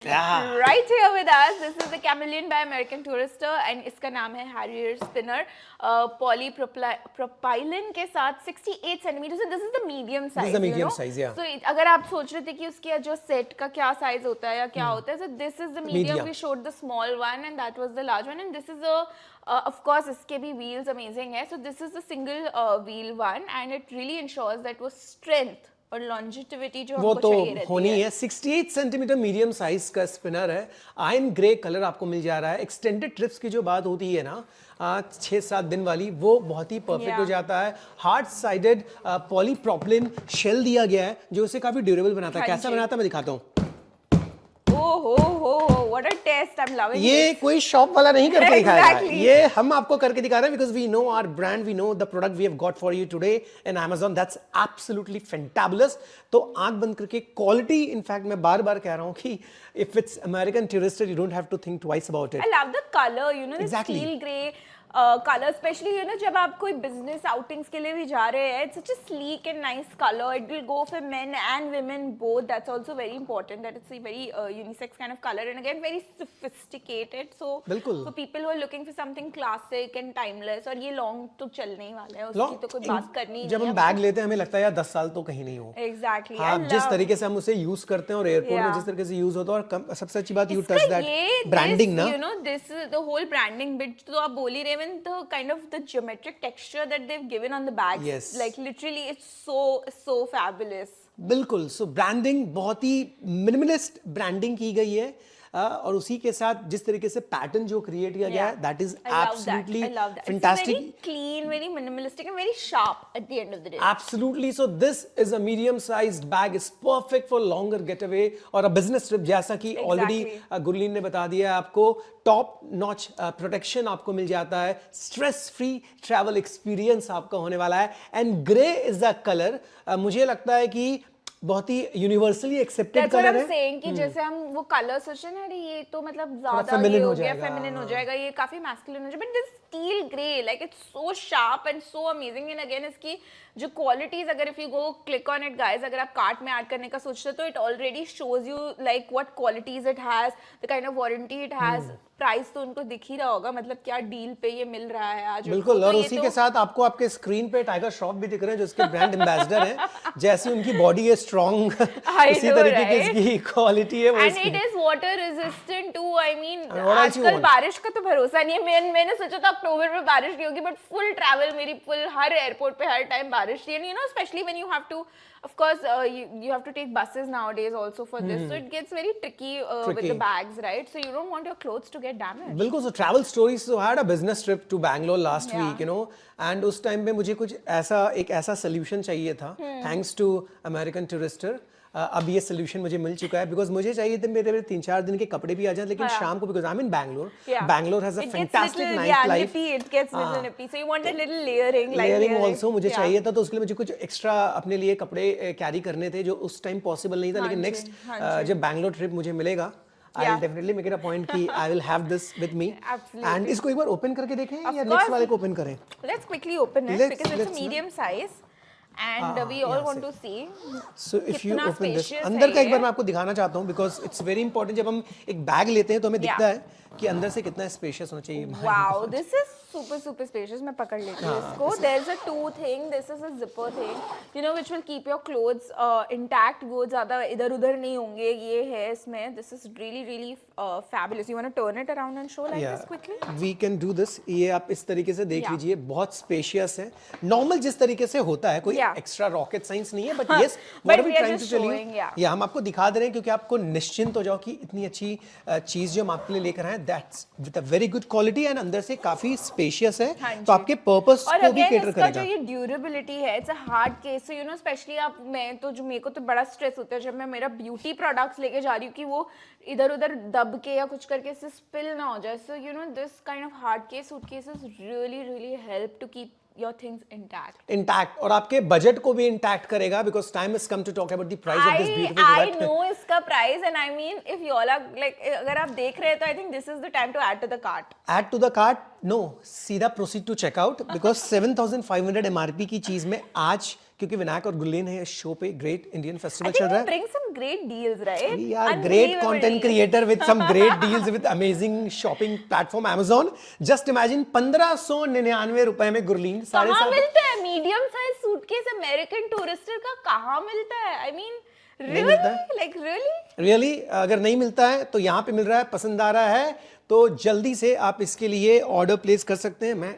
Right here with us, this is the Chameleon by American Tourister and इसका नाम है Harrier Spinner polypropylene के साथ 68 centimeters. So this is the medium size. This is the medium size, yeah. So अगर आप सोच रहे थे कि उसके जो set का क्या size होता है या क्या होता है, so this is the medium. We showed the small one and that was the large one, and this is a of course इसके भी wheels amazing है. So this is the single wheel one and it really ensures that वो strength और longevity जो वो तो होनी है। 68 सेंटीमीटर मीडियम साइज का स्पिनर है, आयन ग्रे कलर आपको मिल जा रहा है। एक्सटेंडेड ट्रिप्स की जो बात होती है ना 6-7 दिन वाली, वो बहुत ही परफेक्ट हो जाता है। हार्ड साइडेड पॉलीप्रोपिलीन शेल दिया गया है जो उसे काफी ड्यूरेबल बनाता है। कैसा बनाता है मैं दिखाता हूँ। What a test, I'm loving ये कोई शॉप वाला नहीं करके दिखाएगा, ये हम आपको करके दिखा रहे हैं because we know our brand, we know the product we have got for you today in Amazon. That's absolutely fantabulous. तो आंख बंद करके क्वालिटी, इनफैक्ट मैं बार-बार कह रहा हूँ कि if it's American Tourister, you don't have to think twice about it. I love the color, you know, the steel grey color, especially you know जब आप कोई business outings के लिए भी जा रहे हैं, it's such a sleek and nice color. It will go for men and women both. That's also very important that it's a very unisex kind of color and again very sophisticated. So for people who are looking for something classic and timeless, और ये long तो चलने ही वाला है, उसकी तो कोई बात करनी नहीं है। जब हम बैग लेते हैं हमें लगता है यार 10 साल तो कहीं नहीं हो। Exactly. हाँ, जिस तरीके से हम उसे यूज करते हैं और एयरपोर्ट में जिस तरीके से यूज होता है, और सबसे अच्छी बात you touch that branding ना, you know this the whole branding bit तो आप बोल ही रहे, the kind of the geometric texture that they've given on the bags, like literally it's so fabulous. बिल्कुल। सो ब्रांडिंग बहुत ही मिनिमलिस्ट ब्रांडिंग की गई है और उसी के साथ जिस तरीके से पैटर्न जो क्रिएट किया गया है, that is absolutely fantastic, very clean, very minimalistic and very sharp at the end of the day. Absolutely. So this is a medium sized bag, is perfect for longer getaway और a business trip, जैसा कि already Gurleen ने बता दिया है आपको। Top notch protection आपको मिल जाता है, स्ट्रेस फ्री ट्रैवल एक्सपीरियंस आपका होने वाला है, and grey is the colour. मुझे लगता है कि बहुत ही यूनिवर्सली एक्सेप्टेड कलर है कि जैसे हम वो कलर सोच रहे हैं, अरे ये तो मतलब ज्यादा ये हो गया, फेमिनिन हो जाएगा, ये काफी मैस्कुलिन हो जाएगा, but this steel grey like it's so sharp and so amazing. And again इसकी जो क्वालिटीज, अगर if you go click on it guys, अगर आप कार्ट में ऐड करने का सोचते हो तो it already shows you like what qualities it has, the kind of warranty it has. Price तो उनको दिख ही रहा होगा, मतलब क्या डील पे ये मिल रहा है आज। बिल्कुल। और उसी के साथ आपको आपके स्क्रीन पे टाइगर श्रॉफ भी दिख रहे हैं जो इसके ब्रांड एम्बेसडर हैं। जैसी उनकी बॉडी है स्ट्रॉन्ग, इसी तरीके की इसकी क्वालिटी है। And it is water resistant too. I mean आजकल बारिश का तो भरोसा नहीं है। मैंने सोचा था अक्टूबर में बारिश नहीं होगी, बट फुल ट्रैवल मेरी फुल हर एयरपोर्ट पे हर टाइम बारिश थी। And you know specially when you have to, of course you have to take buses nowadays also for this, so it gets very tricky with the bags, right? So you don't want your clothes to get damaged. बिल्कुल। So travel stories, so I had a business trip to Bangalore last week, you know, and उस time पे मुझे कुछ ऐसा solution चाहिए था, thanks to American Tourister। अब ये सोल्यूशन मुझे मिल चुका है, बिकॉज मुझे चाहिए थे मेरे 3-4 दिन के कपड़े भी आ जाए, लेकिन शाम को, because I am in Bangalore, Bangalore has a fantastic night life, it gets little nippy, so you want a little layering also मुझे चाहिए था। तो उसके लिए मुझे कुछ एक्स्ट्रा अपने लिए कपड़े कैरी करने थे जो उस टाइम पॉसिबल नहीं था, लेकिन नेक्स्ट जब बैंगलोर ट्रिप मुझे मिलेगा, I'll definitely make it a point कि I will have this with me. And इसको एक बार ओपन करके देखें या नेक्स्ट वाले को ओपन करें? Let's quickly open it because it's a medium size. And we all want to see. So if you open this, अंदर का एक बार मैं आपको दिखाना चाहता हूँ, because it's very important। जब हम एक बैग लेते हैं तो हमें दिखता है कि अंदर से कितना स्पेशियस होना चाहिए। Wow, this is super spacious। मैं पकड़ लेती हूँ इसको। There's a two thing, this is a zipper thing, you know, which will keep your clothes intact। वो ज़्यादा इधर-उधर नहीं होंगे। ये है इसमें। This is really fabulous। You want to turn it around and show like this quickly? We can do this। ये आप इस तरीके से देख लीजिए, बहुत स्पेशियस है। नॉर्मल जिस तरीके से होता है, कोई एक्स्ट्रा रॉकेट साइंस नहीं है, but yes what we trying to tell you, या हम आपको दिखा दे रहे हैं क्योंकि आपको निश्चिंत हो जाओ कि इतनी अच्छी चीज जो हम आपके लिए लेकर आए हैं, that's with a very good quality and अंदर से काफी स्पेशियस है, तो आपके पर्पस को भी केटर करेगा। जो ये ड्यूरेबिलिटी है, it's a hard case, so you know specially आप, मैं तो जो मेरे को तो बड़ा स्ट्रेस होता है जब मैं मेरा ब्यूटी प्रोडक्ट्स लेके जा रही हूँ कि वो इधर-उधर दब के या कुछ करके इससे स्पिल ना हो जाए। So you know this kind of hard case suitcases really help to keep your things intact और आपके बजट को भी इंटैक्ट करेगा, because time has come to talk about the price of this beautiful product. I know इसका price, and I mean if you all are like, अगर आप देख रहे हैं तो I think this is the time to add to the cart. Add to the cart? No, सीधा proceed to checkout, because 7,500 MRP की चीज में आज क्योंकि विनायक और गुरलीन है इस शो पे, great Indian I festival think चल रहा we है। bring some great deals, right? We are great Unbelievable content deals. creator with some great deals with amazing shopping platform Amazon. Just imagine 1599 रुपए में गुरलीन कहाँ 7.5 मिलता है medium size suitcase American Tourister का? कहाँ मिलता है? आई मीन नहीं मिलता है? Really, like really. रियली अगर नहीं मिलता है तो यहाँ पे मिल रहा है, पसंद आ रहा है तो जल्दी से आप इसके लिए ऑर्डर प्लेस कर सकते हैं। मैं